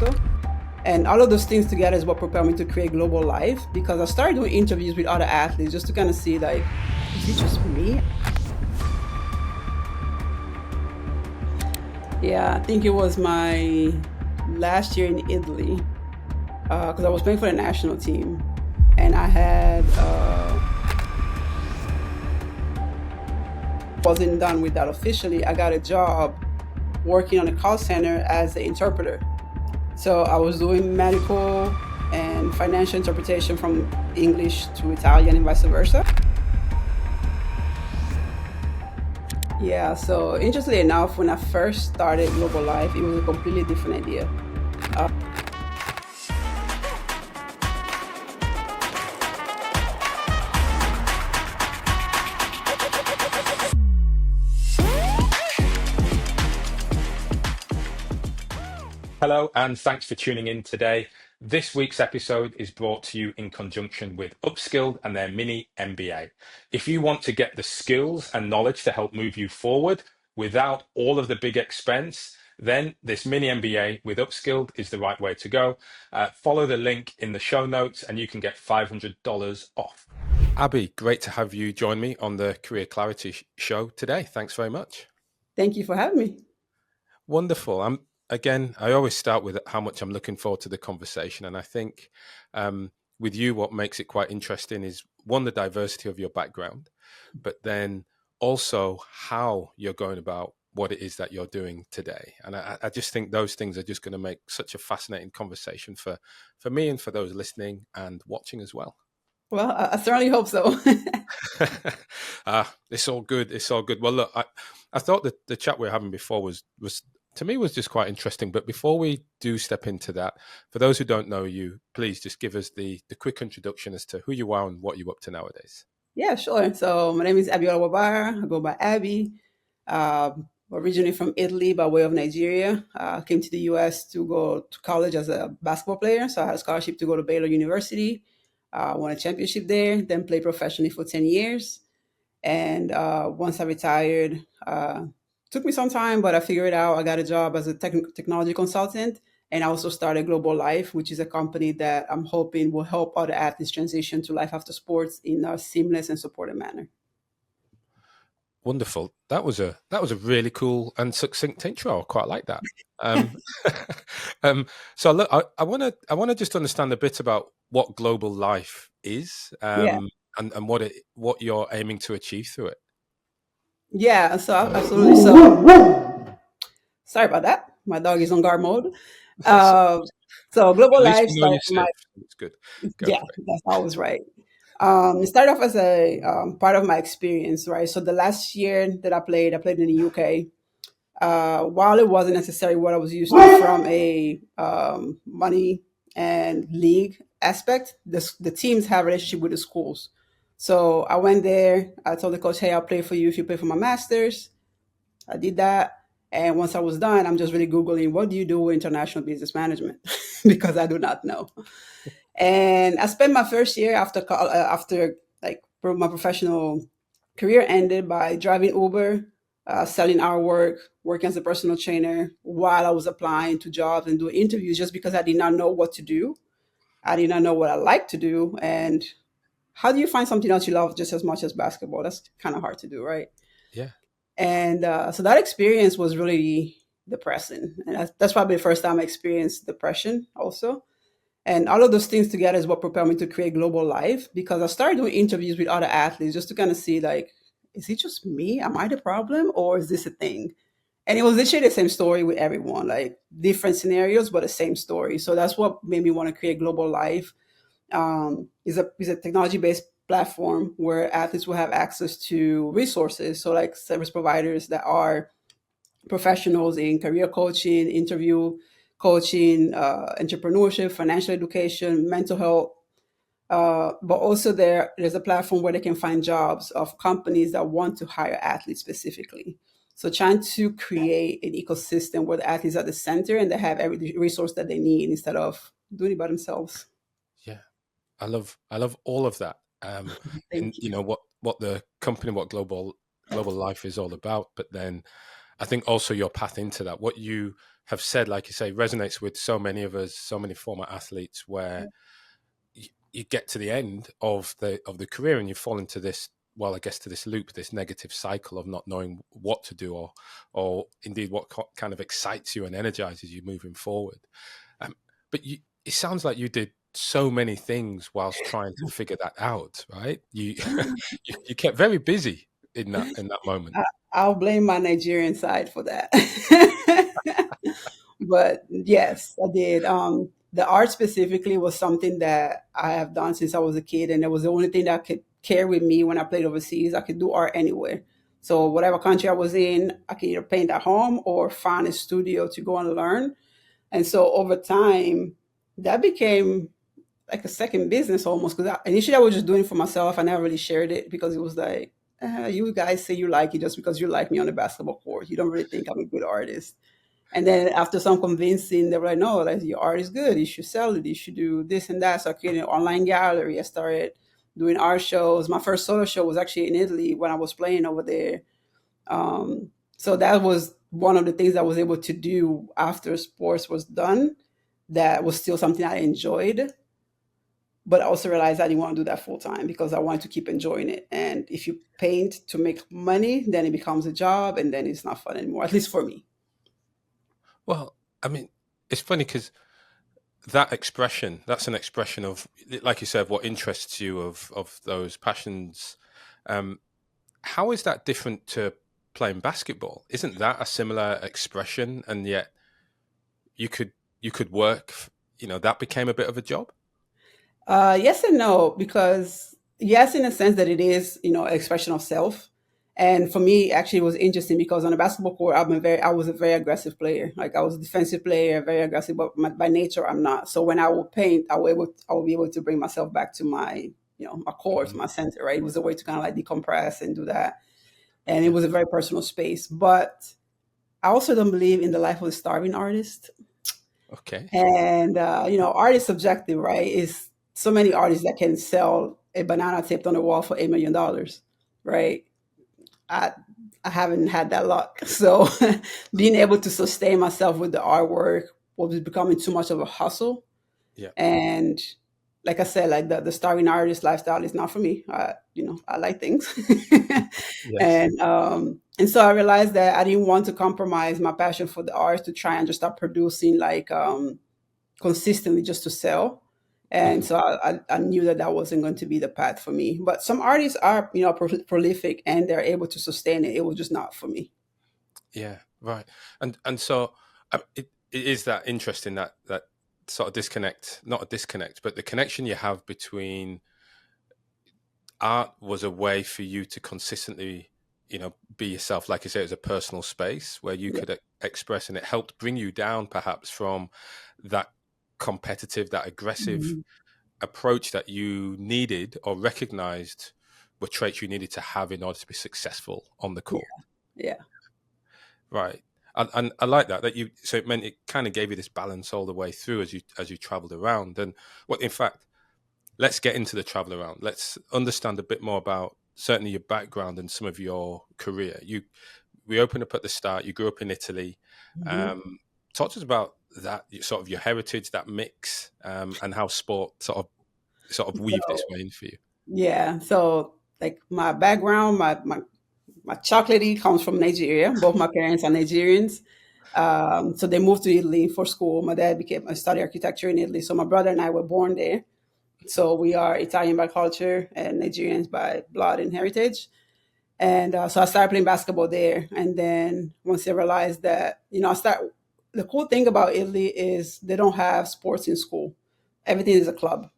also. And all of those things together is what propelled me to create Global Life, because I started doing interviews with other athletes just to kind of see, like, is it just me? Yeah, I think it was my last year in Italy, because I was playing for the national team, and I had wasn't done with that officially. I got a job working on a call center as an interpreter. So I was doing medical and financial interpretation from English to Italian and vice versa. Yeah, so interestingly enough, when I first started Global Life, it was a completely different idea. Uh, Hello, and thanks for tuning in today. This week's episode is brought to you in conjunction with Upskilled and their mini MBA. If you want to get the skills and knowledge to help move you forward without all of the big expense, then this mini MBA with Upskilled is the right way to go. Follow the link in the show notes and you can get $500 off. Abby, great to have you join me on the Career Clarity show today. Thanks very much. Thank you for having me. Wonderful. Again, I always start with how much I'm looking forward to the conversation. And I think with you, what makes it quite interesting is one, the diversity of your background, but then also how you're going about what it is that you're doing today. And I just think those things are just going to make such a fascinating conversation for me and for those listening and watching as well. Well, I certainly hope so. It's all good. It's all good. Well, look, I thought that the chat we were having before was to me was just quite interesting. But before we do step into that, for those who don't know you, please just give us the quick introduction as to who you are and what you're up to nowadays. Yeah, sure. So my name is Abiola Wabara. I go by Abby. Originally from Italy by way of Nigeria. Came to the US to go to college as a basketball player. So I had a scholarship to go to Baylor University. Won a championship there, then played professionally for 10 years. And once I retired, took me some time, but I figured it out. I got a job as a technology consultant, and I also started Global Life, which is a company that I'm hoping will help other athletes transition to life after sports in a seamless and supportive manner. Wonderful. That was a really cool and succinct intro. I quite like that. So look, I want to just understand a bit about what Global Life is, Yeah. and what you're aiming to achieve through it. Yeah, so absolutely. So sorry about that. My dog is on guard mode. So Global At least Life we know you're started safe. It's good. Go yeah, for it. that's always right. It started off as a part of my experience, right? So the last year that I played in the UK. While it wasn't necessarily what I was used to from a money and league aspect, the teams have a relationship with the schools. So I went there. I told the coach, "Hey, I'll play for you if you play for my masters." I did that. And once I was done, I'm just really Googling, what do you do with international business management? Because I do not know. And I spent my first year after like my professional career ended by driving Uber, selling our work, working as a personal trainer while I was applying to jobs and doing interviews just because I did not know what to do. I did not know what I like to do. And how do you find something else you love just as much as basketball? That's kind of hard to do, right? Yeah. And so that experience was really depressing. And that's probably the first time I experienced depression also. And all of those things together is what propelled me to create Global Life, because I started doing interviews with other athletes just to kind of see, like, is it just me? Am I the problem, or is this a thing? And it was literally the same story with everyone, like different scenarios, but the same story. So that's what made me want to create Global Life. Is a technology based platform where athletes will have access to resources. So like service providers that are professionals in career coaching, interview coaching, entrepreneurship, financial education, mental health. But also there's a platform where they can find jobs of companies that want to hire athletes specifically. So trying to create an ecosystem where the athletes are at the center and they have every resource that they need instead of doing it by themselves. Yeah. I love all of that. And Thank you you. know what the company, what Global Life is all about, but then I think also your path into that, what you have said, like you say, resonates with so many of us, so many former athletes, where you get to the end of the career and you fall into this, well, I guess, to this loop, this negative cycle of not knowing what to do, or indeed what kind of excites you and energizes you moving forward. But it sounds like you did so many things whilst trying to figure that out, right? You you kept very busy in that moment. I'll blame my Nigerian side for that. But yes, I did. The art specifically was something that I have done since I was a kid, and it was the only thing that could carry with me when I played overseas. I could do art anywhere. So whatever country I was in, I could either paint at home or find a studio to go and learn. And so over time, that became like a second business almost. Because initially I was just doing it for myself. I never really shared it because it was like, you guys say you like it just because you like me on the basketball court. You don't really think I'm a good artist. And then after some convincing, they were like, no, like, your art is good. You should sell it. You should do this and that. So I created an online gallery. I started doing art shows. My first solo show was actually in Italy when I was playing over there. So that was one of the things I was able to do after sports was done. That was still something I enjoyed, but I also realized I didn't want to do that full time because I wanted to keep enjoying it. And if you paint to make money, then it becomes a job, and then it's not fun anymore, at least for me. Well, I mean, it's funny because that expression, that's an expression of, like you said, what interests you, of those passions. Um, how is that different to playing basketball? Isn't that a similar expression? And yet you could work, that became a bit of a job. Yes and no, because yes, in a sense that it is, expression of self. And for me, actually, it was interesting because on a basketball court, I was a very aggressive player. Like I was a defensive player, very aggressive, but by nature, I'm not. So when I would paint, I would be able to bring myself back to my, my core, to Mhm. my center. Right, it was a way to kind of like decompress and do that. And it Yeah. was a very personal space. But I also don't believe in the life of a starving artist. Okay. And art is subjective, right? It's so many artists that can sell a banana taped on the wall for $8 million, right? I I haven't had that luck. So being able to sustain myself with the artwork was becoming too much of a hustle. Yeah. And like I said, like the starving artist lifestyle is not for me. I like things. Yes. And so I realized that I didn't want to compromise my passion for the arts to try and just start producing like consistently just to sell. And Mhm. so I knew that that wasn't going to be the path for me. But some artists are, prolific and they're able to sustain it. It was just not for me. Yeah. Right. And so it is that interesting, that sort of disconnect, not a disconnect, but the connection you have between art was a way for you to consistently, be yourself. Like I say, it was a personal space where you Yeah. could express, and it helped bring you down perhaps from that competitive, that aggressive Mhm. approach that you needed or recognized were traits you needed to have in order to be successful on the Yeah. court. Yeah. Right. And I like that you, so it meant it kind of gave you this balance all the way through as you traveled around. And well, in fact, let's get into the travel around. Let's understand a bit more about certainly your background and some of your career. We opened up at the start. You grew up in Italy. Mhm. Talk to us about that, sort of your heritage, that mix, and how sport sort of weaved its So way in for you. yeah. So like my background, my chocolatey comes from Nigeria. Both my parents are Nigerians. So they moved to Italy for school. My dad became I studied architecture in Italy. So my brother and I were born there. So we are Italian by culture and Nigerians by blood and heritage. And so I started playing basketball there. And then once I realized that, the cool thing about Italy is they don't have sports in school. Everything is a club.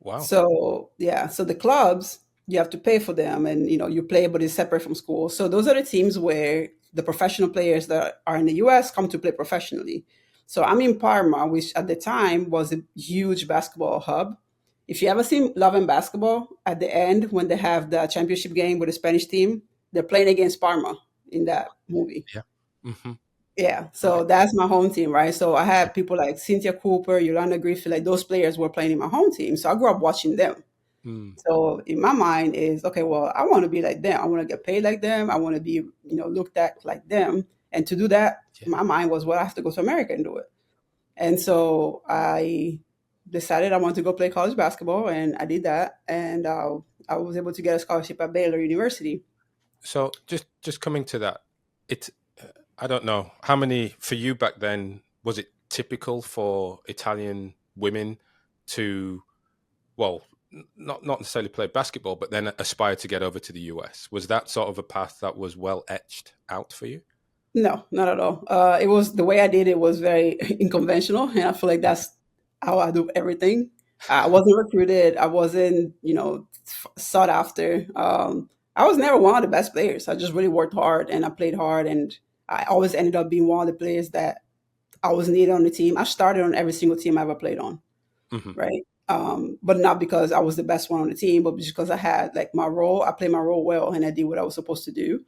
Wow. So yeah, so the clubs you have to pay for them, and you play, but it's separate from school. So those are the teams where the professional players that are in the U.S. come to play professionally. So I'm in Parma, which at the time was a huge basketball hub. If you ever seen Love and Basketball, at the end when they have the championship game with the Spanish team, they're playing against Parma in that movie. Yeah. Hmm. Yeah, so Right. that's my home team, right? So I had people like Cynthia Cooper, Yolanda Griffith, like those players were playing in my home team. So I grew up watching them. Mm. So in my mind is okay, well, I want to be like them. I want to get paid like them. I want to be, looked at like them. And to do that, Yeah. my mind was, well, I have to go to America and do it. And so I decided I wanted to go play college basketball, and I did that. And I was able to get a scholarship at Baylor University. So just coming to that, it I don't know how many for you back then. Was it typical for Italian women to, well, not necessarily play basketball, but then aspire to get over to the US? Was that sort of a path that was well etched out for you? No, not at all. It was the way I did it was very unconventional, and I feel like that's how I do everything. I wasn't recruited. I wasn't, sought after. I was never one of the best players. I just really worked hard and I played hard, and I always ended up being one of the players that I was needed on the team. I started on every single team I ever played on, Hmm. right? But not because I was the best one on the team, but just because I had like my role. I played my role well, and I did what I was supposed to do.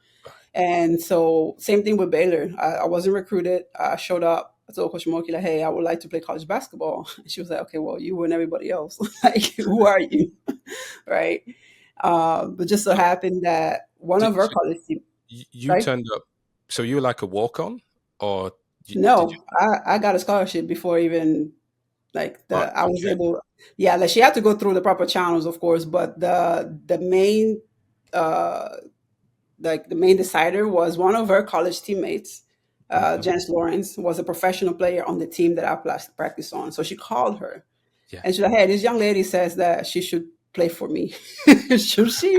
And so, same thing with Baylor. I wasn't recruited. I showed up. I told Coach Moki, like, hey, I would like to play college basketball. And she was like, okay, well, you and everybody else. Like, who are you? Right. But just so happened that one of her So college team, you right? turned up. So you were like a walk on, or did you? No, I got a scholarship before even like Right. I was Okay. able, yeah, like she had to go through the proper channels, of course, but the main uh like the main decider was one of her college teammates. Hmm. Janice Lawrence was a professional player on the team that I practiced on. So she called her Yeah. and she's like, hey, this young lady says that she should play for me. Should she?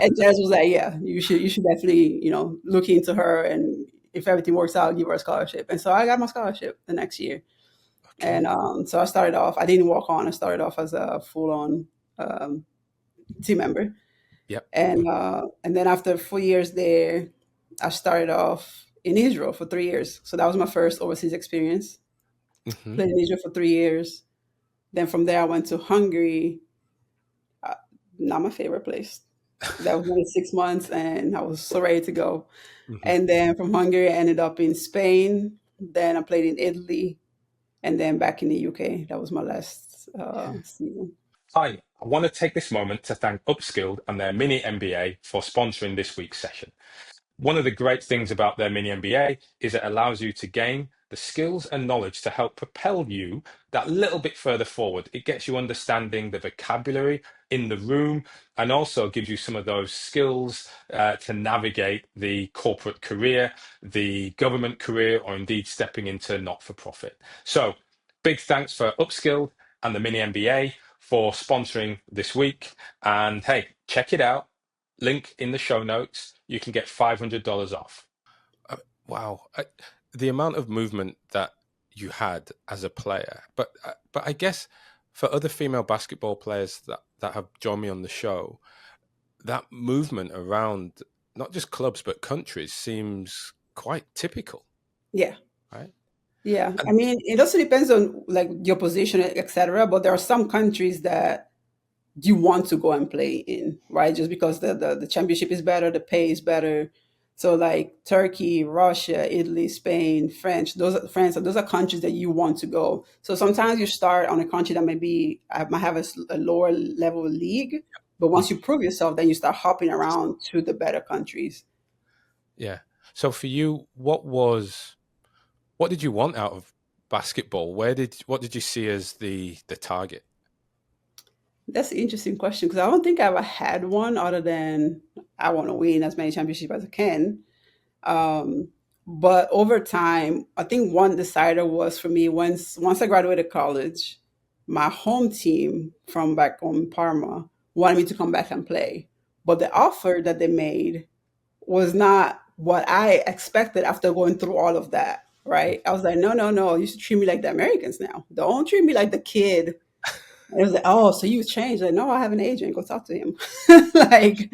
And Janice was like, yeah, you should definitely, look into her, and if everything works out, give her a scholarship. And so I got my scholarship the next year. And Okay. so I started off, I didn't walk on, I started off as a full on team member. Yep. And then after 4 years there, I started off in Israel for 3 years. So that was my first overseas experience. Hmm. Played in Israel for 3 years. Then from there, I went to Hungary. Uh, Not my favorite place. That was only 6 months, and I was so ready to go. Hmm. And then from Hungary, I ended up in Spain. Then I played in Italy, and then back in the UK. That was my last season. Hi, I want to take this moment to thank Upskilled and their mini MBA for sponsoring this week's session. One of the great things about their mini MBA is it allows you to gain the skills and knowledge to help propel you that little bit further forward. It gets you understanding the vocabulary in the room and also gives you some of those skills to navigate the corporate career, the government career, or indeed stepping into not-for-profit. So big thanks for Upskilled and the mini MBA for sponsoring this week. And hey, check it out. Link in the show notes. You can get $500 off. Wow. The amount of movement that you had as a player, but I guess for other female basketball players that have joined me on the show, that movement around not just clubs but countries seems quite typical, Yeah. right? Yeah. I And mean, it also depends on like your position, etc. But there are some countries that you want to go and play in, right? Just because the championship is better, the pay is better. So like Turkey, Russia, Italy, Spain, those are countries that you want to go. So sometimes you start on a country that might have a lower level league, but once you Mhm. prove yourself, then you start hopping around to the better countries. Yeah. So for you, what did you want out of basketball? What did you see as the target? That's an interesting question because I don't think I ever had one other than I want to win as many championships as I can. Um, but over time, I think one decider was for me once I graduated college, my home team from back home, Parma, wanted me to come back and play. But the offer that they made was not what I expected after going through all of that. Right? I was like, no, no, no. You should treat me like the Americans now. Don't treat me like the kid. And it was like, oh, so you changed? Like, no, I have an agent. Go talk to him. Like,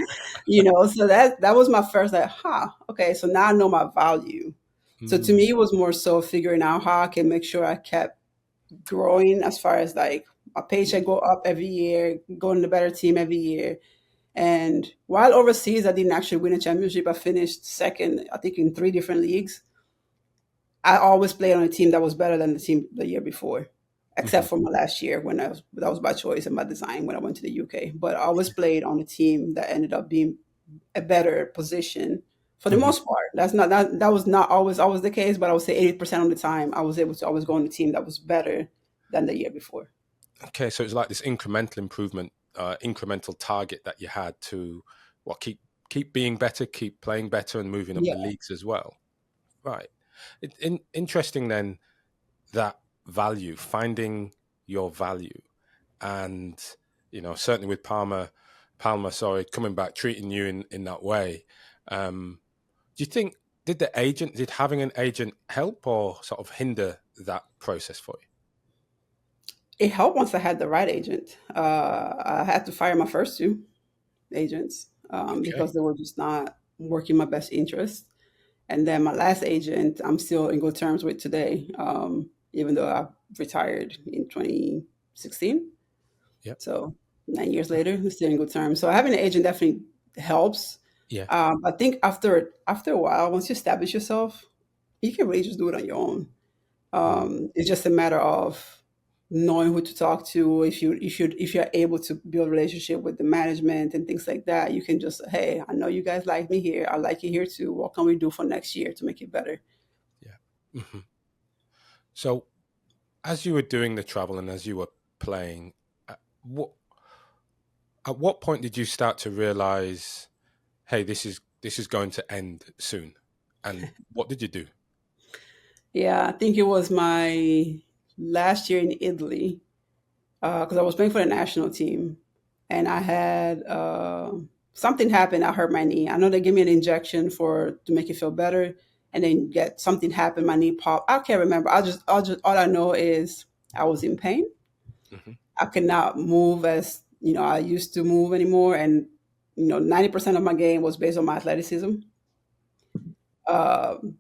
so that was my first like, okay, so now I know my value. So to Mm. me, it was more so figuring out how I can make sure I kept growing as far as like my paycheck go up every year, going to a better team every year. And while overseas, I didn't actually win a championship. I finished second, I think, in three different leagues. I always played on a team that was better than the team the year before, except Mhm. for my last year when that was by choice and by design when I went to the UK. But I always played on a team that ended up being a better position For the Hmm. most part. That was not always the case, but I would say 80% of the time I was able to always go on the team that was better than the year before. Okay, so it's like this incremental improvement, incremental target that you had to keep being better, keep playing better, and moving up Yeah. the leagues as well. Right. Interesting then, that value, finding your value, and certainly with Palmer, sorry, coming back, treating you in that way. Do you think did having an agent help or sort of hinder that process for It helped once I had the right agent. I had to fire my first two agents you? Okay. because they were just not working my best interest. And then my last agent, I'm still in good terms with today, even though I retired in 2016. Yep. So 9 years later, we're still in good terms. So having an agent definitely helps. Yeah. I think after a while, once you establish yourself, you can really just do it on your own. Mm. It's just a matter of knowing who to talk to. If you're able to build a relationship with the management and things like that, you can just, hey, I know you guys like me here. I like you here too. What can we do for next year to make it better? Yeah. Hmm. So as you were doing the travel and as you were playing, at what at what point did you start to realize, hey, this is going to end soon? And what did you do? Yeah, I think it was my last year in Italy because I was playing for the national team, and I had something happen. I hurt my knee. I know they gave me an injection for to make it feel better, and then get something happened. My knee popped. I can't remember. All I know is I was in pain. Hmm. I could not move as I used to move anymore, and 90% of my game was based on my athleticism. Um,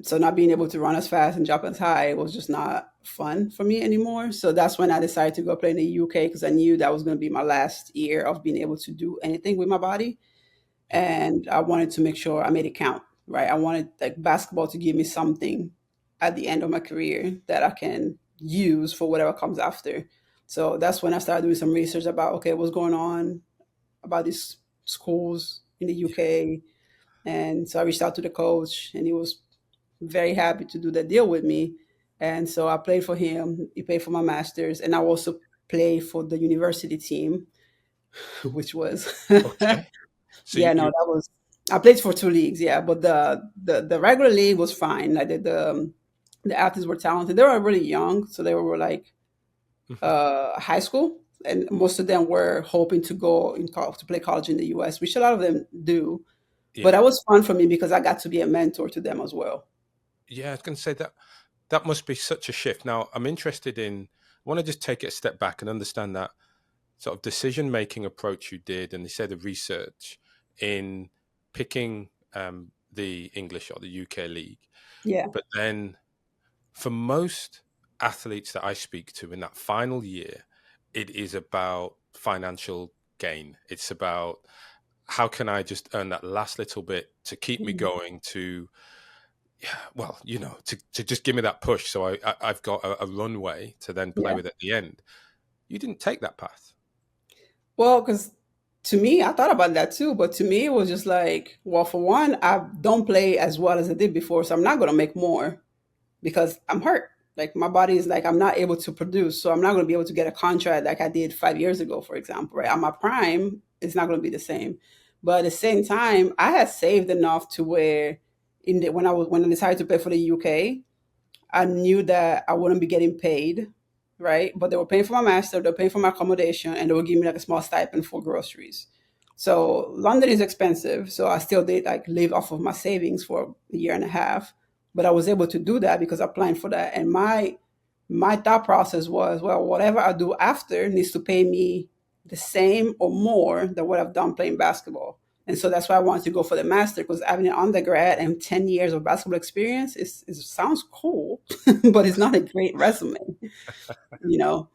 so not being able to run as fast and jump as high was just not fun for me anymore. So that's when I decided to go play in the UK because I knew that was going to be my last year of being able to do anything with my body, Yeah. and I wanted to make sure I made it count. Right, I wanted like basketball to give me something at the end of my career that I can use for whatever comes after. So that's when I started doing some research about okay, what's going on about these schools in the Yeah. UK, and so I reached out to the coach, and he was very happy to do the deal with me. And so I played for him. He paid for my master's, and I also played for the university team, which was Okay. So yeah, no, you that was I played for two leagues, yeah, but the regular league was fine. I did the athletes were talented. They were really young, so they were like Mhm. high school, and most of them were hoping to go to play college in the U.S., which a lot of them do. But Yeah. that was fun for me because I got to be a mentor to them as well. Yeah, I was going to say that must be such a shift. Now, I'm interested in. I want to just take it a step back and understand that sort of decision making approach you did, and they say the research in picking the English or the UK league. Yeah. But then, for most athletes that I speak to in that final year, it is about financial gain. It's about how can I just earn that last little bit to keep me Mhm. going to, yeah, well, to just give me that push so I've got a runway to then play Yeah. with at the end. You didn't take that path. Well, because to me, I thought about that too, but to me, it was just like, well, for one, I don't play as well as I did before, so I'm not going to make more because I'm hurt. Like my body is like I'm not able to produce, so I'm not going to be able to get a contract like I did 5 years ago, for example. Right, on my prime, it's not going to be the same. But at the same time, I had saved enough to where when I decided to play for the UK, I knew that I wouldn't be getting paid, right? But they were paying for my master, they were paying for my accommodation, and they would give me like a small stipend for groceries. So London is expensive. So I still did like live off of my savings for a year and a half. But I was able to do that because I planned for that. And my thought process was, well, whatever I do after needs to pay me the same or more than what I've done playing basketball. And so that's why I wanted to go for the master because having an undergrad and 10 years of basketball experience sounds cool, but it's not a great resume, you know?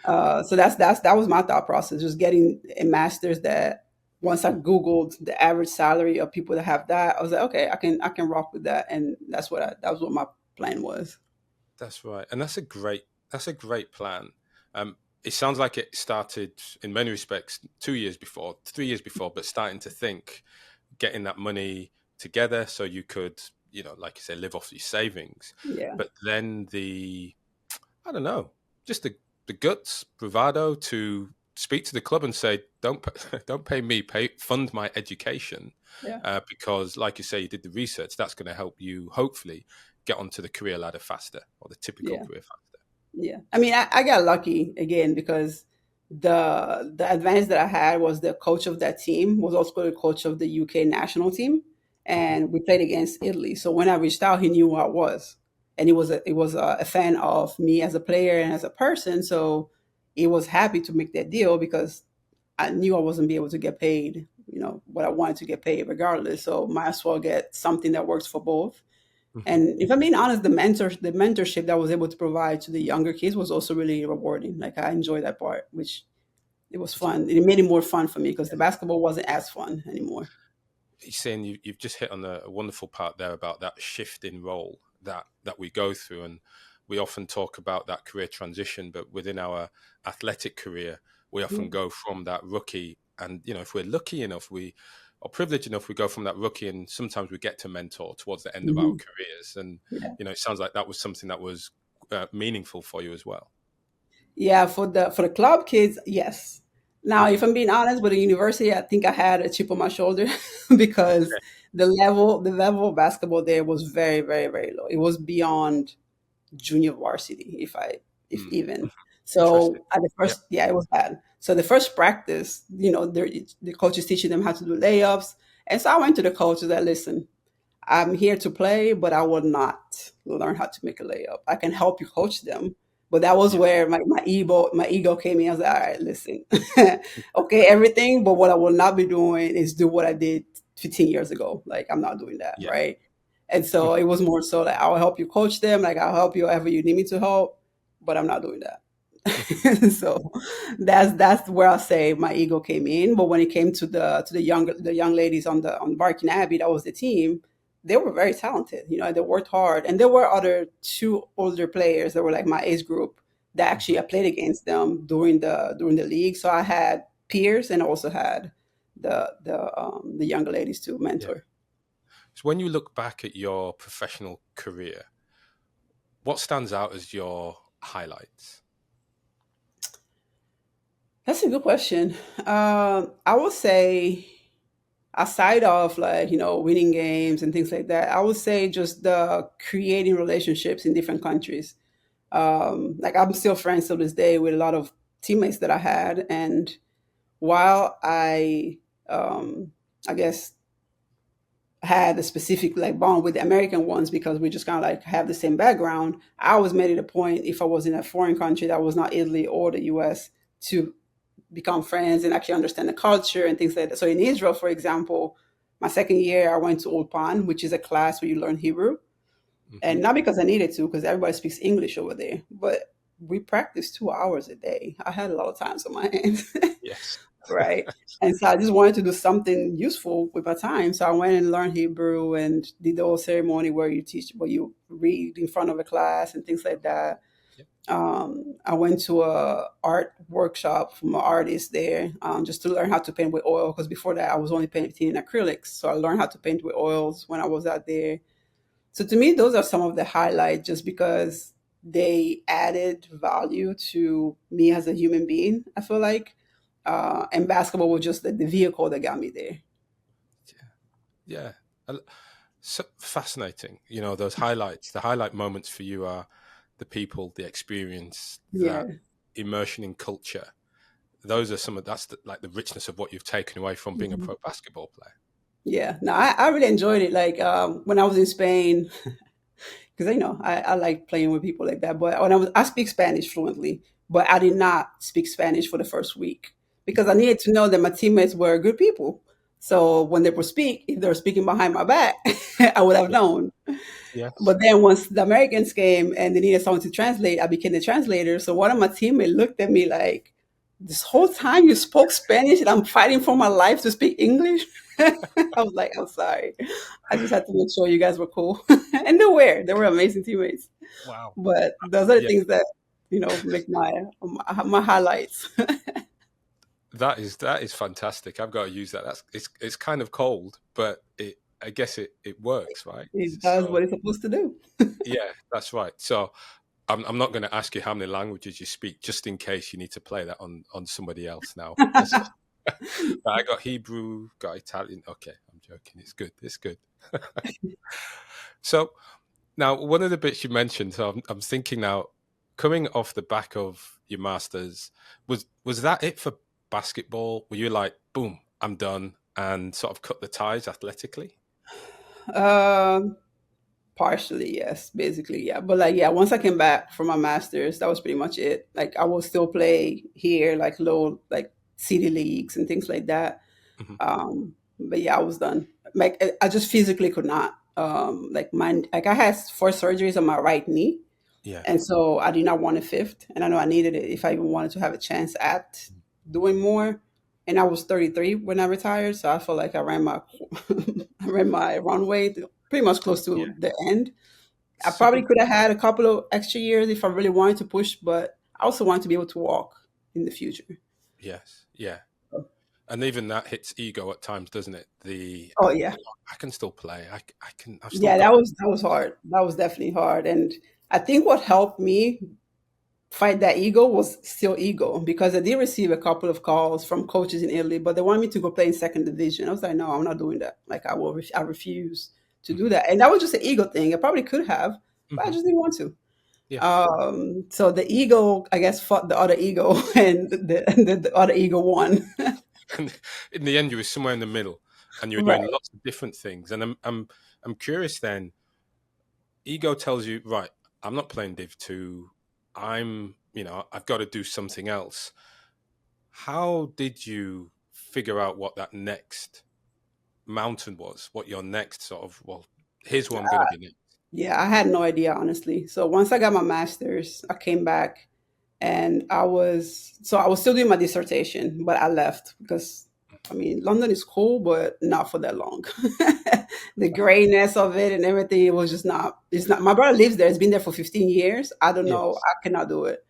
So that was my thought process, just getting a master's that once I Googled the average salary of people that have that, I was like, okay, I can rock with that. And that was what my plan was. That's right, and that's a great plan. Um, it sounds like it started in many respects 2 years before, 3 years before, but starting to think, getting that money together so you could, like you say, live off your savings. Yeah. But then I don't know, just the guts, bravado to speak to the club and say, don't pay me, fund my education, Yeah. because, like you say, you did the research. That's going to help you hopefully get onto the career ladder faster, or the typical Yeah. career faster. Yeah. I mean, I got lucky again because the advantage that I had was the coach of that team was also the coach of the UK national team, Mhm. and we played against Italy. So when I reached out, he knew who I was, and he was a fan of me as a player and as a person. So he was happy to make that deal because I knew I wasn't be able to get paid, what I wanted to get paid regardless. So might as well get something that works for both. Mhm. And if I'm being honest, the mentorship that I was able to provide to the younger kids was also really rewarding. Like I enjoyed that part, which it was fun. It made it more fun for me because the basketball wasn't as fun anymore. You're saying you've just hit on a wonderful part there about that shift in role that we go through, and we often talk about that career transition, but within our athletic career, we Yeah. often go from that rookie, and if we're lucky enough, we are privileged enough, we go from that rookie, and sometimes we get to mentor towards the end of our Hmm. careers, and Yeah. it sounds like that was something that was meaningful for you as well. Yeah, for the club kids, yes. Now, if Hmm. I'm being honest, with the university, I think I had a chip on my shoulder because the level of basketball there was very, very, very low. It was beyond junior varsity, if Mm. even. Interesting. So at the Yeah. first, yeah, it was bad. So the first practice, the coach is teaching them how to do layups, and so I went to the coach and said, "Listen, I'm here to play, but I will not learn how to make a layup. I can help you coach them." But that was Yeah. where my ego came in. I was like, all right, listen, okay, everything, but what I will not be doing is do what I did 15 years ago. Like I'm not doing that, Yeah. right? And so it was more so like I'll help you coach them, like I'll help you however you need me to help, but I'm not doing that. So that's where I say my ego came in. But when it came to the young ladies on Barking Abbey, that was the team. They were very talented. They worked hard, and there were other two older players that were like my age group that actually I played against them during the league. So I had peers and I also had the younger ladies to Yeah. mentor. So when you look back at your professional career, what stands out as your highlights? That's a good question. I would say, aside of like winning games and things like that, I would say just the creating relationships in different countries. Like I'm still friends to this day with a lot of teammates that I had, and while I guess had a specific like bond with the American ones because we just kind of like have the same background. I always made it a point if I was in a foreign country that was not Italy or the U.S. to become friends and actually understand the culture and things like that. So in Israel, for example, my second year I went to Ulpan, which is a class where you learn Hebrew, Hmm. and not because I needed to, because everybody speaks English over there, but we practiced 2 hours a day. I had a lot of times on my hands. Yes. Right. And so I just wanted to do something useful with my time. So I went and learned Hebrew and did the whole ceremony where you read in front of a class and things like that. Yeah. I went to a art workshop from an artist there, just to learn how to paint with oil. Because before that, I was only painting in acrylics. So I learned how to paint with oils when I was out there. So to me, those are some of the highlights, just because they added value to me as a human being. I feel like, and basketball was just the vehicle that got me there. Yeah. I- So fascinating. Those highlights, the highlight moments for you are the people, the experience, that Yeah. immersion in culture. Those are that's like the richness of what you've taken away from being a Mhm. pro basketball player. Yeah. No, I really enjoyed it. Like when I was in Spain, because I like playing with people like that. But I speak Spanish fluently, but I did not speak Spanish for the first week because I needed to know that my teammates were good people. So when they would speak, if they were speaking behind my back, I would have Yeah. known. Yes. But then once the Americans came and they needed someone to translate, I became the translator. So one of my teammates looked at me like, "This whole time you spoke Spanish and I'm fighting for my life to speak English." I was like, "I'm sorry. I just had to make sure you guys were cool." And they were amazing teammates. Wow. But those are the Yeah. things that, make my highlights. That is fantastic. I've got to use that. It's kind of cold, but I guess it works, right? It does So what it's supposed to do. yeah, that's right. So I'm not going to ask you how many languages you speak, just in case you need to play that on somebody else now. I got Hebrew, got Italian. Okay, I'm joking. It's good. It's good. So now, one of the bits you mentioned, so I'm thinking now, coming off the back of your masters, was that it for basketball? Were you like, boom, I'm done, and sort of cut the ties athletically? Um, Partially, yes, basically, yeah. But like, yeah, once I came back from my master's, that was pretty much it. Like, I will still play here, like low, like city leagues and things like that. Hmm. But yeah, I was done. Like, I just physically could not. Like like I had 4 surgeries on my right knee, Yeah, and so I did not want a fifth, and I know I needed it if I even wanted to have a chance at doing more. And I was 33 when I retired, so I felt like I ran my I ran my runway pretty much close yeah. to the end. I Super. probably could have had a couple of extra years if I really wanted to push, but I also wanted to be able to walk in the future. Yes, yeah. And even that hits ego at times, doesn't it? Oh yeah, I can still play. I can. I've still yeah. got. That was hard. That was definitely hard, and I think what helped me fight that ego was still ego because I did receive a couple of calls from coaches in Italy, but they wanted me to go play in second division. I was like, no, I'm not doing that. Like I refuse to do Hmm. that, and that was just an ego thing. I probably could have, but I Hmm. just didn't want to. Yeah. So the ego, I guess, fought the other ego, and the other ego won. And in the end, you were somewhere in the middle, and you were doing Right. lots of different things. And I'm curious. Then ego tells you, right, I'm not playing Div 2. I've got to do something else. How did you figure out what that next mountain was? What your next sort of, well, here's what I'm going to be next. Yeah, I had no idea, honestly. So once I got my master's, I came back and I was still doing my dissertation, but I left because I mean, London is cool, but not for that long. The grayness of it and everything, it was just not, it's not, my brother lives there. He's been there for 15 years. I don't know. Yes. I cannot do it.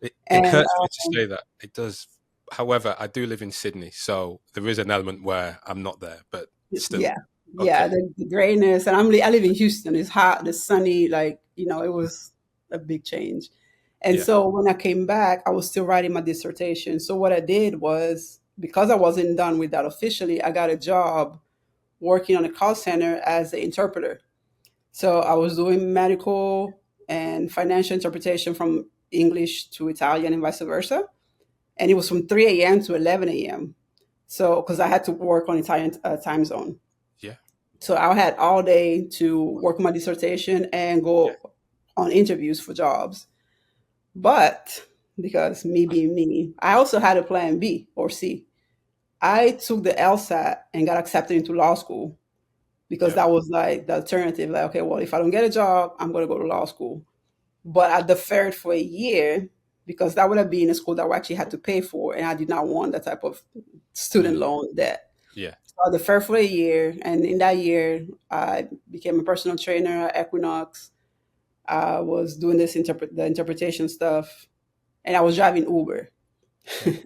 It And hurts me to say that. It does. However, I do live in Sydney, so there is an element where I'm not there, but still. yeah, yeah, Okay. the grayness. And I live in Houston. It's hot, it's sunny. Like it was a big change. And Yeah. so when I came back, I was still writing my dissertation. So what I did was because I wasn't done with that officially, I got a job working on a call center as an interpreter. So I was doing medical and financial interpretation from English to Italian and vice versa. And it was from 3 a.m. to 11 a.m. So, because I had to work on Italian time zone. Yeah. So I had all day to work on my dissertation and Yeah. go on interviews for jobs. But because me being me, I also had a plan B or C. I took the LSAT and got accepted into law school because Yeah. that was like the alternative. Like, okay, well, if I don't get a job, I'm going to go to law school. But I deferred for a year because that would have been a school that I actually had to pay for, and I did not want that type of student Mm. loan debt. Yeah. So I deferred for a year, and in that year, I became a personal trainer at Equinox. I was doing the interpretation stuff, and I was driving Uber. Okay.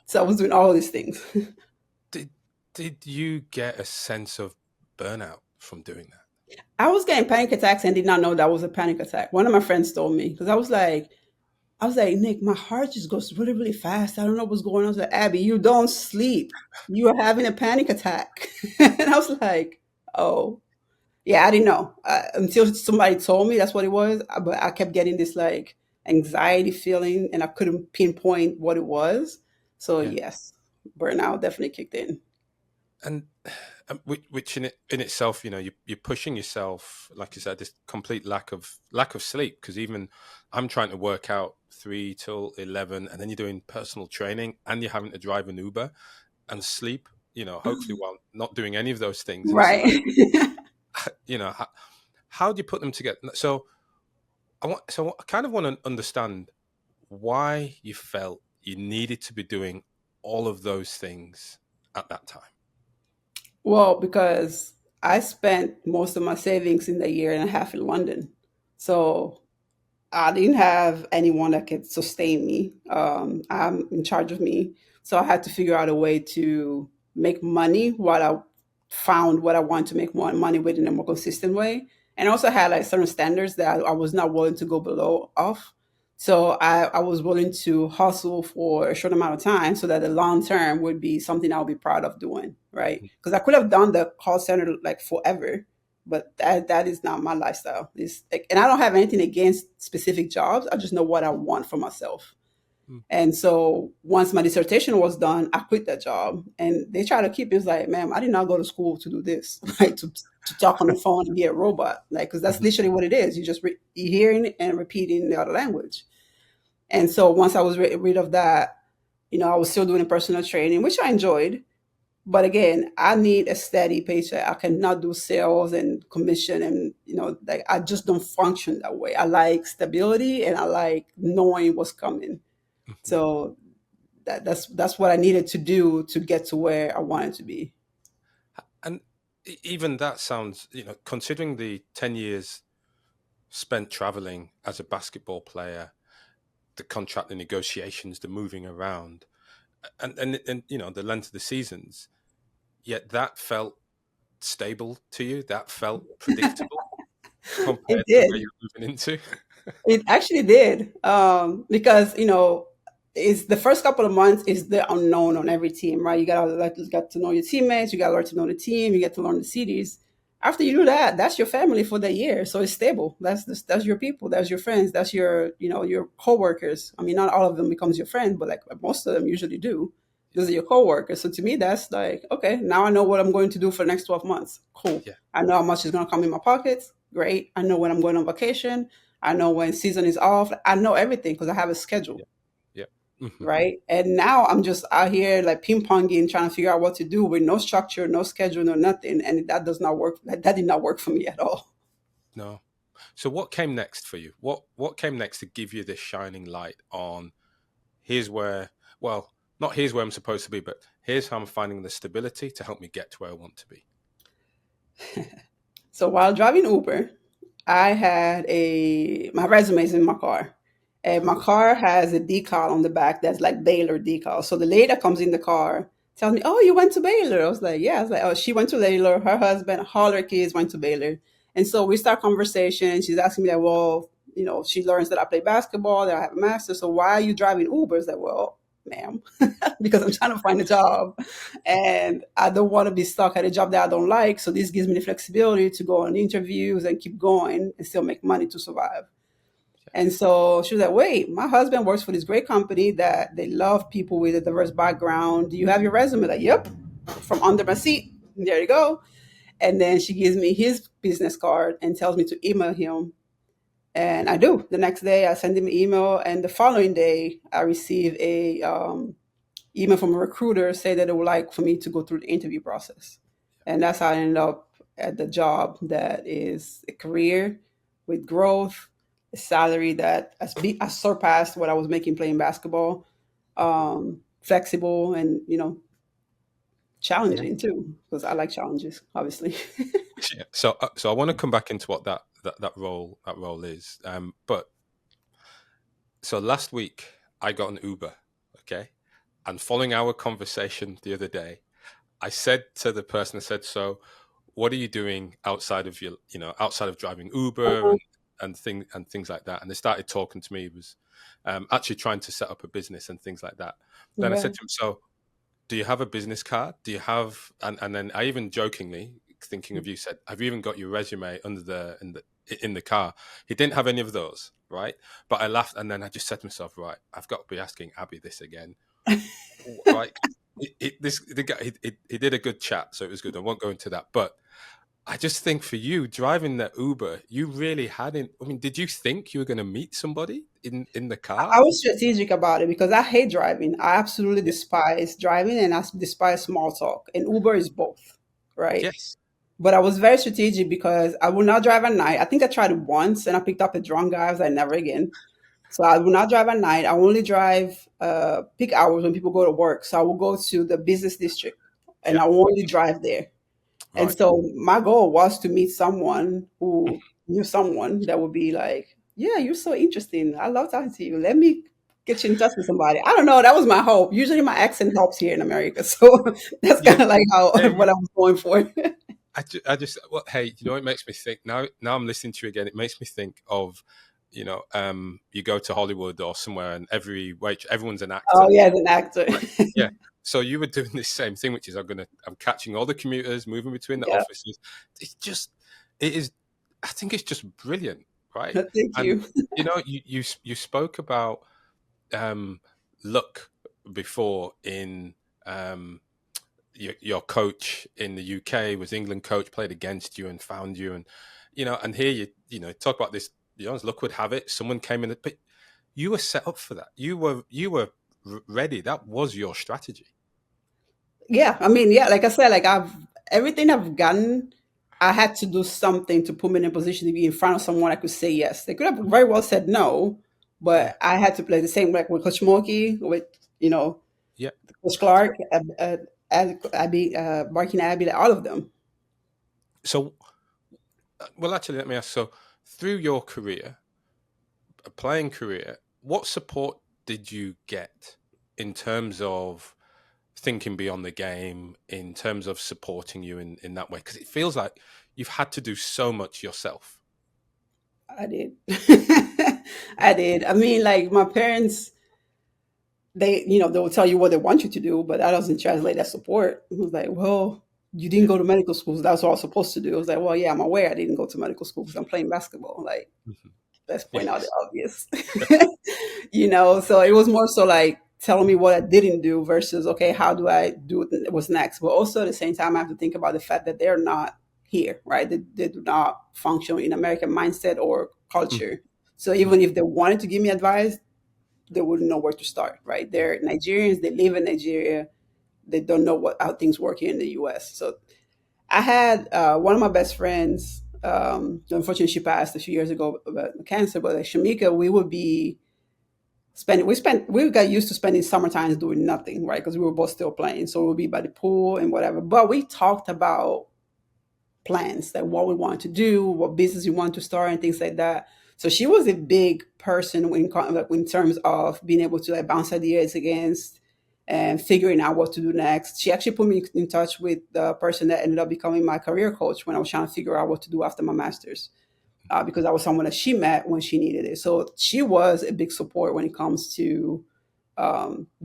So I was doing all of these things. Did did you get a sense of burnout from doing that? I was getting panic attacks and did not know that was a panic attack. One of my friends told me because I was like, Nick, my heart just goes really, really fast. I don't know what's going on. I was like, Abby, you don't sleep. You are having a panic attack. And I was like, oh, yeah, I didn't know until somebody told me that's what it was. But I kept getting this like anxiety feeling and I couldn't pinpoint what it was. So, Yeah. yes, burnout definitely kicked in. And which in itself, you're pushing yourself, like you said, this complete lack of sleep. Because even I'm trying to work out 3 till 11, and then you're doing personal training, and you're having to drive an Uber and sleep. Hopefully while not doing any of those things. It's like, Right. how do you put them together? So I kind of want to understand why you felt you needed to be doing all of those things at that time. Well, because I spent most of my savings in the year and a half in London. So I didn't have anyone that could sustain me. I'm in charge of me. So I had to figure out a way to make money while I found what I want to make more money with in a more consistent way. And I also had like certain standards that I was not willing to go below of. So I was willing to hustle for a short amount of time so that the long term would be something I'll be proud of doing, right? Because I could have done the call center like forever, but that is not my lifestyle. It's like, and I don't have anything against specific jobs. I just know what I want for myself. Mm. And so once my dissertation was done, I quit that job. And they try to keep me. It's like, ma'am, I did not go to school to do this, like to talk on the phone and be a robot. Like, because that's Mhm. literally what it is. You just you hearing and repeating the other language. And so once I was rid of that, I was still doing personal training, which I enjoyed. But again, I need a steady paycheck. I cannot do sales and commission, and like I just don't function that way. I like stability and I like knowing what's coming. Mhm. So that's what I needed to do to get to where I wanted to be. And even that sounds, considering the 10 years spent traveling as a basketball player, the contract, the negotiations, the moving around, and the length of the seasons, yet that felt stable to you. That felt predictable It compared to where did. you're moving into. It actually did, because it's the first couple of months is the unknown on every team, right? You gotta like get to know your teammates, you gotta learn to know the team, you get to learn the cities. After you do that, that's your family for the year, so it's stable. That's your people, that's your friends, that's your coworkers. I mean, not all of them becomes your friend, but like most of them usually do. Yeah, Those are your coworkers. So to me, that's like, okay, now I know what I'm going to do for the next 12 months. Cool. yeah, I know how much is going to come in my pockets. Great. I know when I'm going on vacation. I know when season is off. I know everything because I have a schedule, yeah, yeah. Hmm. right? And now I'm just out here like ping ponging, trying to figure out what to do with no structure, no schedule, no nothing, and that does not work. That did not work for me at all. No. So what came next for you? What came next to give you this shining light on here's where, well, not here's where I'm supposed to be, but here's how I'm finding the stability to help me get to where I want to be. So while driving Uber, I had my resume is in my car. And my car has a decal on the back that's like Baylor decal. So the lady that comes in the car tells me, "Oh, you went to Baylor?" I was like, "Yeah." I was like, "Oh, she went to Baylor. Her husband, all her kids went to Baylor." And so we start conversation. She's asking me like, "Well, she learns that I play basketball, that I have a master. So why are you driving Uber?" I was like, "Well, ma'am, because I'm trying to find a job and I don't want to be stuck at a job that I don't like. So this gives me the flexibility to go on interviews and keep going and still make money to survive." And so she was like, "Wait, my husband works for this great company that they love people with a diverse background. Do you have your resume?" Like, "Yep," from under my seat. There you go. And then she gives me his business card and tells me to email him. And I do. The next day, I send him an email. And the following day, I receive a email from a recruiter say that they would like for me to go through the interview process. And that's how I ended up at the job that is a career with growth, a salary that has surpassed what I was making playing basketball, flexible and, Yeah. challenging too, because I like challenges, obviously. Yeah. So I want to come back into what that role is. But so last week I got an Uber, okay, and following our conversation the other day, I said to the person, I said, "So, what are you doing outside of outside of driving Uber and things like that?" And they started talking to me. It was actually trying to set up a business and things like that. Then I said Okay. to him, "So, do you have a business card? Do you have?" And then I even jokingly, thinking of you, said, "Have you even got your resume under in the car?" He didn't have any of those, right? But I laughed, and then I just said to myself, "Right, I've got to be asking Abby this again, right?" The guy, he did a good chat, so it was good. I won't go into that, but I just think for you driving the Uber, you really hadn't. I mean, did you think you were going to meet somebody in the car? I was strategic about it because I hate driving. I absolutely Yeah. despise driving and I despise small talk. And Uber is both, right? Yes. But I was very strategic because I will not drive at night. I think I tried it once and I picked up a drunk guy. I was like, never again. So I will not drive at night. I only drive peak hours when people go to work. So I will go to the business district and Yeah. I will only drive there. And Right. so my goal was to meet someone who knew someone that would be like, "Yeah, you're so interesting. I love talking to you. Let me get you in touch with somebody. I don't know. That was my hope. Usually my accent helps here in America. So that's Yeah, kind of like how yeah, what I was going for. I just, well, hey, you know, it makes me think now. Now I'm listening to you again. It makes me think of, you know, you go to Hollywood or somewhere, and everyone's an actor, Oh yeah, as an actor. right? Yeah. So you were doing this same thing, which is I'm catching all the commuters, moving between the Yeah. offices. It's just, it is. I think it's just brilliant, right? Thank And you. you know, you spoke about um, luck before in your coach in the UK was England coach, played against you and found you, and you know, and here you know talk about this. You know, as luck would have it, someone came in, but you were set up for that. You were ready. That was your strategy. Yeah, I mean, yeah, like I said, like I've everything I've gotten, I had to do something to put me in a position to be in front of someone I could say yes. They could have very well said no, Yeah, but I had to play the same like with Coach Morkey, with you know yeah. Coach Clark, Abby, Barking Abbey, like, all of them. So, well, actually, let me ask. So, through your career, a playing career, what support did you get in terms of thinking beyond the game, in terms of supporting you in that way? Because it feels like you've had to do so much yourself. I did. I did. I mean, like my parents, they will tell you what they want you to do, but that doesn't translate as support. It was like, well, you didn't Yeah. go to medical school, so that's what I was supposed to do. I was like, well, yeah, I'm aware I didn't go to medical school because I'm playing basketball. Like, Mhm. let's point out the Yes. obvious. So it was more so like telling me what I didn't do versus, okay, how do I do what's next? But also at the same time, I have to think about the fact that they're not here, right? They do not function in American mindset or Mm, culture. So mm, even if they wanted to give me advice, they wouldn't know where to start, right? They're Nigerians, they live in Nigeria, they don't know how things work here in the US. So I had one of my best friends. Unfortunately, she passed a few years ago about cancer. But like Shamika, we would be spending. We got used to spending summer times doing nothing, right? Because we were both still playing, so we'll be by the pool and whatever. But we talked about plans, like what we want to do, what business we want to start, and things like that. So she was a big person like, in terms of being able to like bounce ideas against and figuring out what to do next. She actually put me in touch with the person that ended up becoming my career coach when I was trying to figure out what to do after my master's. Because I was someone that she met when she needed it. So she was a big support when it comes to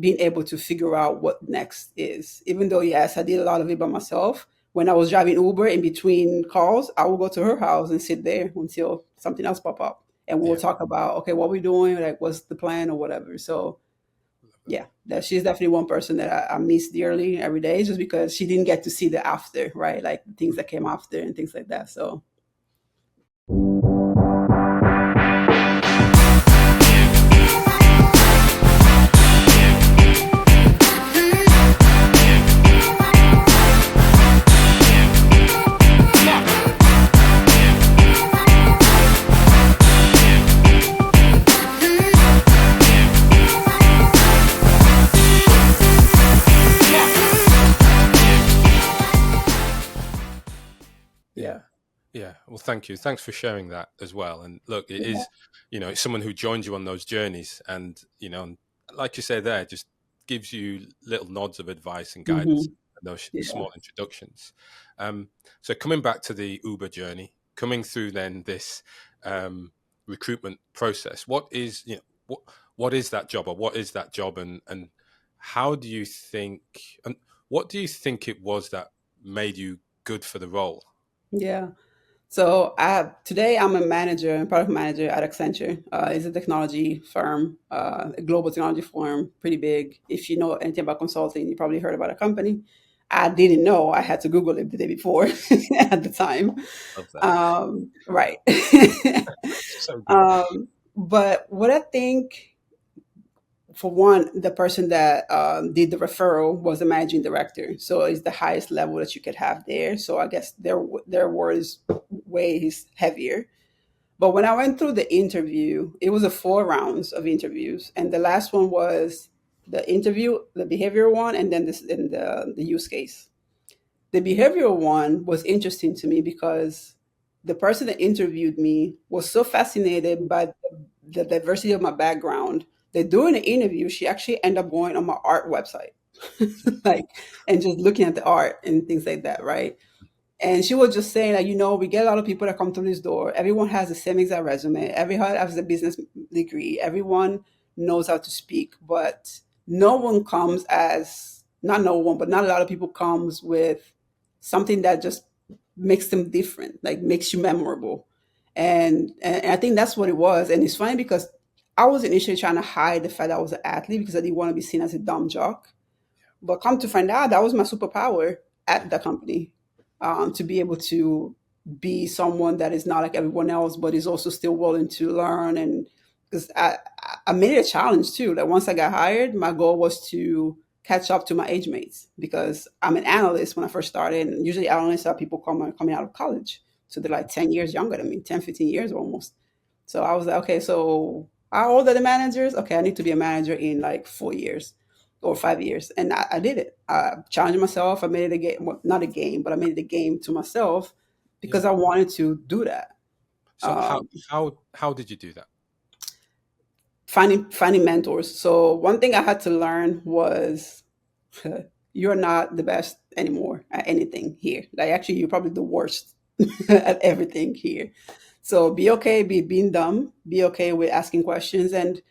being able to figure out what next is. Even though, yes, I did a lot of it by myself. When I was driving Uber in between calls, I would go to her house and sit there until something else pop up, and we'll yeah. talk about, okay, what we're doing, like what's the plan or whatever. So yeah, that she's definitely one person that I miss dearly every day, just because she didn't get to see the after, right? Like the things that came after and things like that. So Yeah. yeah, Yeah. Well, thank you. Thanks for sharing that as well. And look, it yeah, is, you know, it's someone who joined you on those journeys and, you know, and like you say there, just gives you little nods of advice and guidance hmm, and those yeah, small introductions. So coming back to the Uber journey, coming through then this recruitment process, what is, you know, what is that job or what is that job and how do you think, and what do you think it was that made you good for the role? yeah. So today I'm a manager and product manager at Accenture. It's a technology firm, a global technology firm, pretty big. If you know anything about consulting, you probably heard about a company. I didn't know. I had to Google it the day before at the time. Love that. Right. So good. But what I think, for one, the person that did the referral was the managing director. So it's the highest level that you could have there. So I guess their word is way heavier. But when I went through the interview, it was a 4 rounds of interviews, and the last one was the interview, the behavioral one, and then the use case. The behavioral one was interesting to me because the person that interviewed me was so fascinated by the diversity of my background they doing the interview, she actually ended up going on my art website, like, and just looking at the art and things like that, right? And she was just saying that, we get a lot of people that come through this door. Everyone has the same exact resume. Everyone has a business degree. Everyone knows how to speak, but no one comes as, not no one, but not a lot of people comes with something that just makes them different, like makes you memorable. And I think that's what it was. And it's funny because I was initially trying to hide the fact that I was an athlete because I didn't want to be seen as a dumb jock. But come to find out, that was my superpower at the company, to be able to be someone that is not like everyone else, but is also still willing to learn. And because I made it a challenge too. Like once I got hired, my goal was to catch up to my age mates because I'm an analyst when I first started. And usually analysts are people coming out of college. So they're like 10 years younger than me, 10, 15 years almost. So I was like, okay, so how old are the managers? Okay, I need to be a manager in like 4 years or 5 years. And I did it. I challenged myself. I made it a game, well, not a game, but I made it a game to myself Yeah. because I wanted to do that. So how did you do that? Finding mentors. So one thing I had to learn was you're not the best anymore at anything here. Like actually, you're probably the worst at everything here. So be okay, being dumb. Be okay with asking questions. And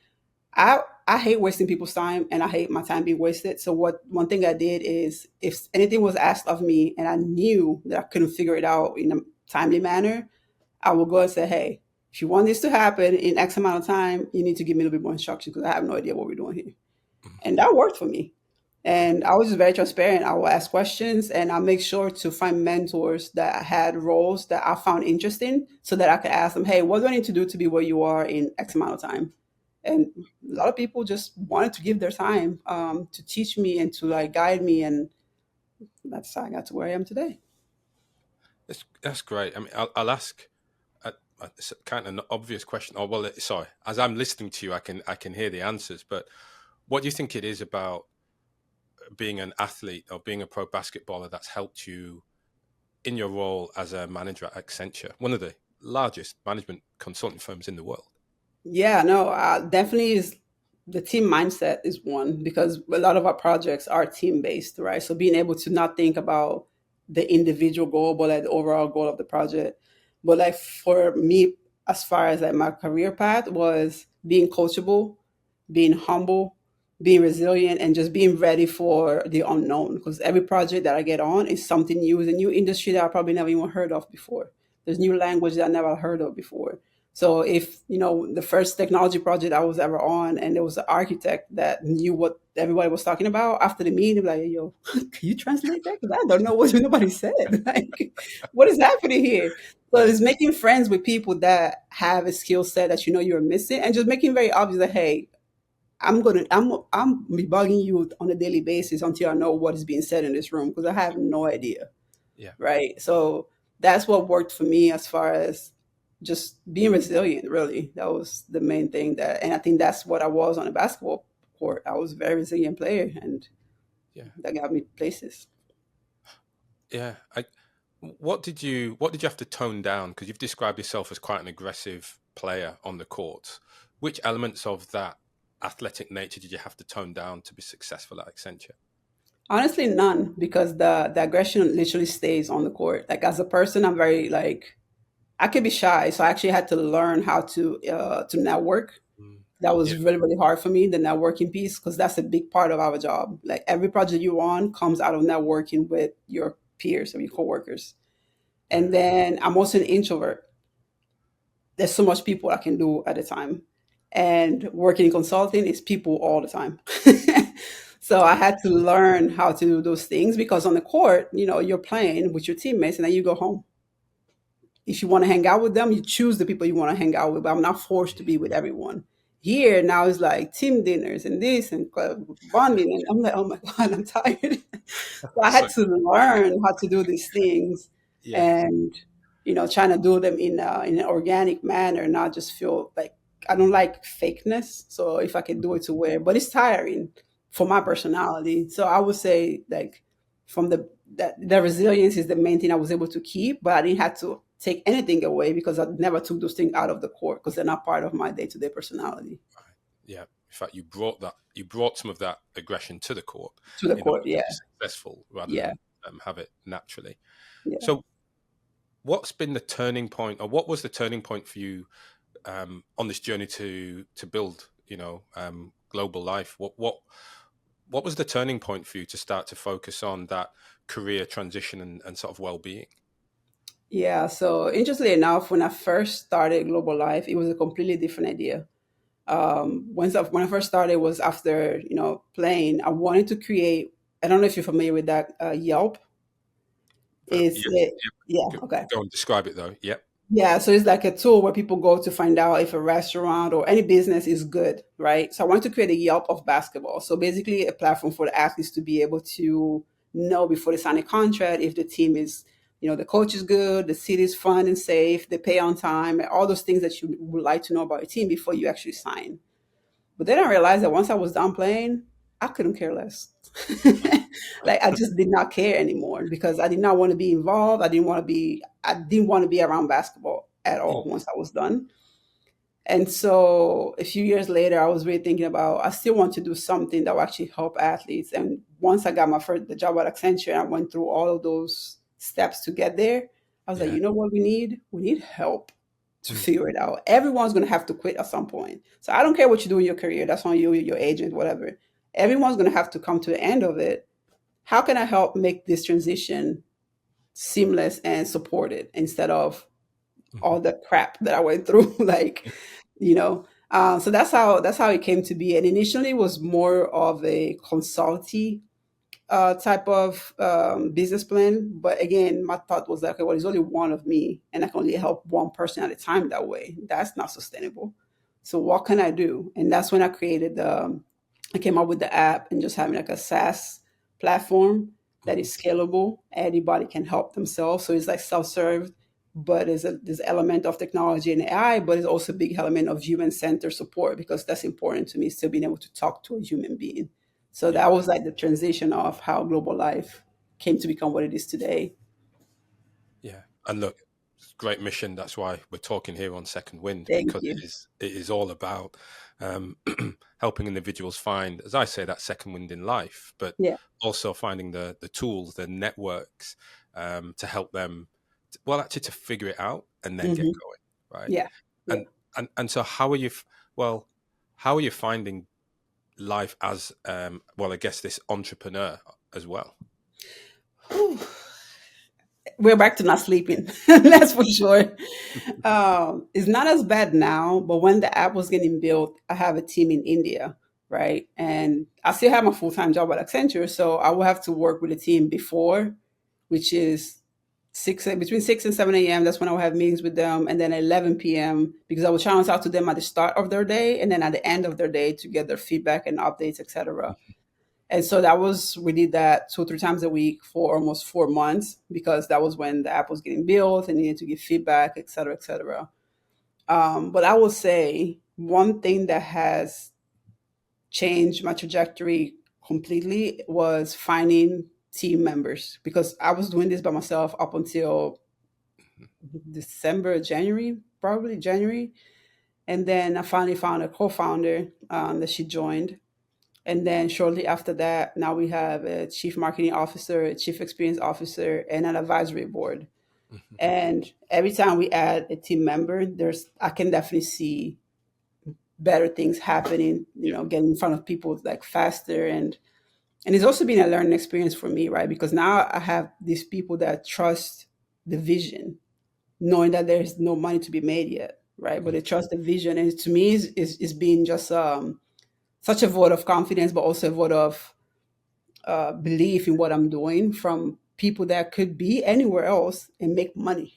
I hate wasting people's time, and I hate my time being wasted. So what one thing I did is, if anything was asked of me and I knew that I couldn't figure it out in a timely manner, I will go and say, hey, if you want this to happen in X amount of time, you need to give me a little bit more instruction because I have no idea what we're doing here. Mhm. And that worked for me. And I was just very transparent. I will ask questions and I'll make sure to find mentors that had roles that I found interesting so that I could ask them, hey, what do I need to do to be where you are in X amount of time? And a lot of people just wanted to give their time, to teach me and to like guide me. And that's how I got to where I am today. That's great. I mean, I'll ask. It's kind of an obvious question. Oh well, sorry. As I'm listening to you, I can hear the answers. But what do you think it is about being an athlete or being a pro basketballer that's helped you in your role as a manager at Accenture, one of the largest management consulting firms in the world? Yeah, no, definitely is the team mindset is one because a lot of our projects are team based, right? So being able to not think about the individual goal, but like the overall goal of the project. But like for me, as far as like my career path was being coachable, being humble, being resilient, and just being ready for the unknown. Because every project that I get on is something new, is a new industry that I probably never even heard of before. There's new language that I never heard of before. So if the first technology project I was ever on, and there was an architect that knew what everybody was talking about, after the meeting, like, yo, can you translate that? Because I don't know what nobody said. Like, what is happening here? So Yeah. it's making friends with people that have a skill set that you're missing, and just making very obvious that, hey, I'm be bugging you on a daily basis until I know what is being said in this room because I have no idea, Yeah. right? So that's what worked for me as far as just being resilient. Really, that was the main thing. And I think that's what I was on a basketball court. I was a very resilient player, and Yeah. that got me places. Yeah. What did you have to tone down? Because you've described yourself as quite an aggressive player on the court. Which elements of that athletic nature did you have to tone down to be successful at Accenture? Honestly, none, because the aggression literally stays on the court. Like as a person, I'm very like I could be shy, so I actually had to learn how to network. Mm. That Yeah. was really, really hard for me, the networking piece, because that's a big part of our job. Like every project you're on comes out of networking with your peers or your coworkers. Yeah. And then I'm also an introvert. There's so much people I can do at a time. And working in consulting is people all the time. So I had to learn how to do those things because on the court, you're playing with your teammates and then you go home. If you want to hang out with them, you choose the people you want to hang out with. But I'm not forced to be with everyone. Here now it's like team dinners and this and bonding, and I'm like, oh my god, I'm tired. So I So had to learn how to do these things, yeah. and trying to do them in an organic manner, not just feel like I don't like fakeness. So if I can do it to where, but it's tiring for my personality. So I would say like from the resilience is the main thing I was able to keep, but I didn't have to take anything away because I never took those things out of the court because they're not part of my day to day personality. Yeah. In fact, you brought some of that aggression to the court to the in order court. to Yeah, be successful rather yeah, than have it naturally. yeah. So, what's been the turning point, or what was the turning point for you on this journey to build, global life? What was the turning point for you to start to focus on that career transition and sort of well-being? Yeah, so interestingly enough, when I first started Global Life, it was a completely different idea. When I first started was after, playing. I wanted to create. I don't know if you're familiar with that Yelp. It's Yes. it, yeah, Yep. okay. Go and describe it though. Yep. Yeah, so it's like a tool where people go to find out if a restaurant or any business is good, right? So I wanted to create a Yelp of basketball. So basically, a platform for the athletes to be able to know before they sign a contract if the team is, the coach is good, the city is fun and safe, they pay on time, and all those things that you would like to know about a team before you actually sign. But then I realized that once I was done playing, I couldn't care less. Like I just did not care anymore because I did not want to be involved. I didn't want to be around basketball at Mm, all once I was done. And so a few years later, I was really thinking about I still want to do something that will actually help athletes. And once I got the job at Accenture, and I went through all of those steps to get there. I was like, yeah. you know what we need? We need help to Mm, figure it out. Everyone's going to have to quit at some point. So I don't care what you do in your career. That's on you, your agent, whatever. Everyone's going to have to come to the end of it. How can I help make this transition seamless and supported instead of mhm. all the crap that I went through? Like, you know. So that's how it came to be. And initially, it was more of a consulting type of business plan. But again, my thought was like, okay, well, there's only one of me, and I can only help one person at a time that way. That's not sustainable. So what can I do? And that's when I came up with the app and just having like a SaaS platform that Mhm. is scalable. Anybody can help themselves. So it's like self-serve, but there's element of technology and AI, but it's also a big element of human-centered support because that's important to me, still being able to talk to a human being. So Yeah. that was like the transition of how Global Life came to become what it is today. Yeah. And look, it's a great mission. That's why we're talking here on Second Wind, Thank because you. it is all about um, helping individuals find, as I say, that second wind in life, but Yeah. also finding the tools, the networks to help them, well, actually to figure it out and then get Hmm. going, right? Yeah. Yeah. And so how are you? Well, how are you finding life as well? I guess this entrepreneur as well. Whew. We're back to not sleeping. That's for sure. It's not as bad now, but when the app was getting built, I have a team in India, right? And I still have my full time job at Accenture, so I will have to work with a team before, which is between 6 and 7 a.m. That's when I will have meetings with them, and then at 11 p.m. because I will challenge out to them at the start of their day, and then at the end of their day to get their feedback and updates, etc. And so we did that 2 or 3 times a week for almost 4 months because that was when the app was getting built and needed to give feedback, et cetera, et cetera. But I will say one thing that has changed my trajectory completely was finding team members because I was doing this by myself up until December, January, probably January. And then I finally found a co founder that she joined. And then shortly after that, now we have a chief marketing officer, a chief experience officer, and an advisory board. Mhm. And every time we add a team member, I can definitely see better things happening, Yeah. getting in front of people like faster. And it's also been a learning experience for me, right? Because now I have these people that trust the vision, knowing that there's no money to be made yet, right? But Mm. they trust the vision. And to me is being just such a vote of confidence, but also a vote of belief in what I'm doing from people that could be anywhere else and make money,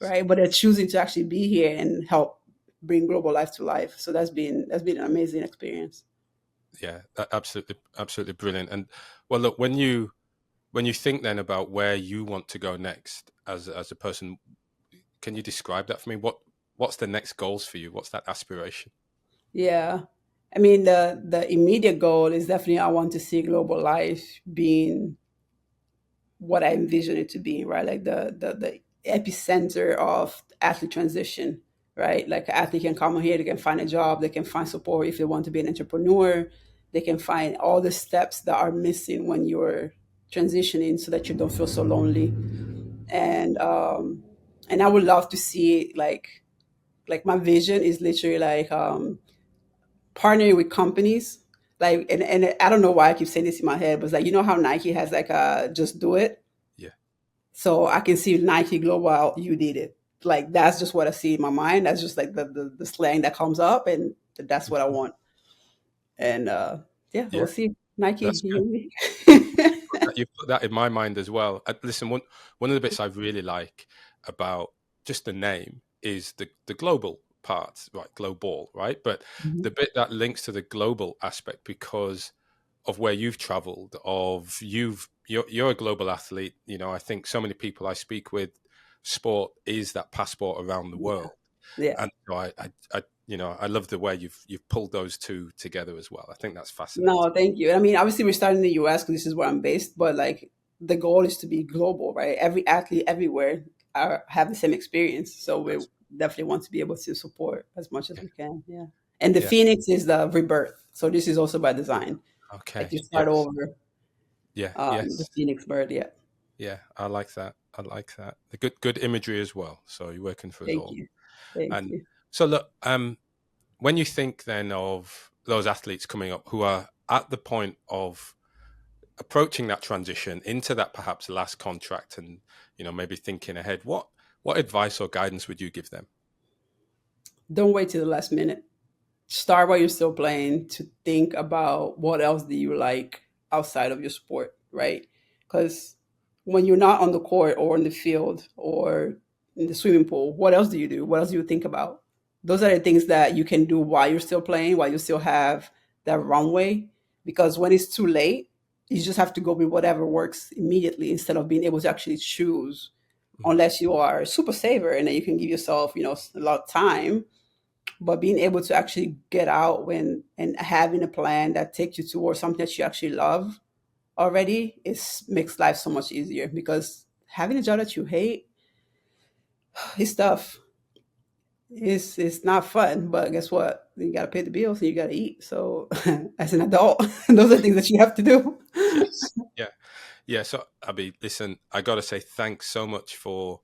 right? But they're choosing to actually be here and help bring global life to life. So that's been an amazing experience. Yeah, absolutely, absolutely brilliant. And well, look, when you think then about where you want to go next as a person, can you describe that for me? What's the next goals for you? What's that aspiration? Yeah. I mean, the immediate goal is definitely I want to see global life being what I envision it to be, right? Like the epicenter of athlete transition, right? Like an athlete can come here, they can find a job, they can find support if they want to be an entrepreneur. They can find all the steps that are missing when you're transitioning so that you don't feel so lonely. And and I would love to see like my vision is literally like partnering with companies. Like and I don't know why I keep saying this in my head, but it's like, you know how Nike has like a just do it? Yeah. So I can see Nike Global, you did it. Like that's just what I see in my mind. That's just like the slang that comes up, and that's what I want. And yeah, Yeah. we'll see. Nike, That's good. you. You put that in my mind as well. Listen, one of the bits I really like about just the name is the global part, right? Global, right? But Mhm. the bit that links to the global aspect because of where you've traveled, you're a global athlete. You know, I think so many people I speak with, sport is that passport around the Yeah, world, yeah. and so I love the way you've pulled those two together as well. I think that's fascinating. No, thank you. I mean, obviously, we're starting in the US because this is where I'm based, but like the goal is to be global, right? Every athlete everywhere have the same experience. So we That's, definitely want to be able to support as much as yeah, we can. Yeah. And the yeah. Phoenix is the rebirth. So this is also by design. Like Okay. you start Yes. over Yeah. the Yes. Phoenix bird. Yeah. Yeah. I like that. I like that. The good imagery as well. So you're working for us Thank all. you. Thank And you. so look, when you think then of those athletes coming up who are at the point of approaching that transition into that perhaps last contract, and maybe thinking ahead, what advice or guidance would you give them? Don't wait till the last minute. Start while you're still playing to think about what else do you like outside of your sport, right? Because when you're not on the court or in the field or in the swimming pool, what else do you do? What else do you think about? Those are the things that you can do while you're still playing, while you still have that runway. Because when it's too late, you just have to go with whatever works immediately instead of being able to actually choose, Mhm. unless you are a super saver and then you can give yourself, a lot of time, but being able to actually get out when and having a plan that takes you towards something that you actually love already is makes life so much easier, because having a job that you hate is tough. It's not fun, but guess what? You got to pay the bills and you got to eat. So as an adult, those are things that you have to do. Yes. Yeah. Yeah. So, Abby, listen, I got to say thanks so much for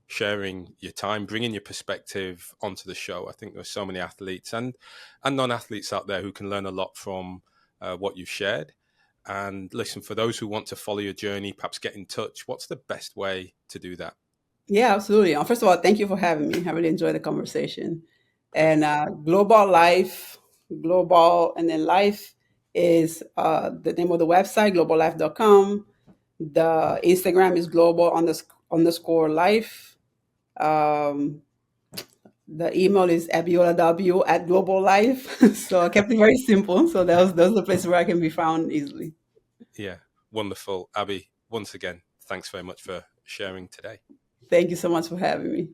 sharing your time, bringing your perspective onto the show. I think there's so many athletes and non-athletes out there who can learn a lot from what you've shared. And listen, for those who want to follow your journey, perhaps get in touch, what's the best way to do that? Yeah, absolutely. First of all, thank you for having me. I really enjoyed the conversation. And Pleasure. Global Life, Global, and then Life is the name of the website, globallife.com. The Instagram is global underscore life. Um, the email is abiola.w at global life. So I kept it very simple. So that was the place where I can be found easily. Yeah, wonderful. Abby, once again, thanks very much for sharing today. Thank you so much for having me.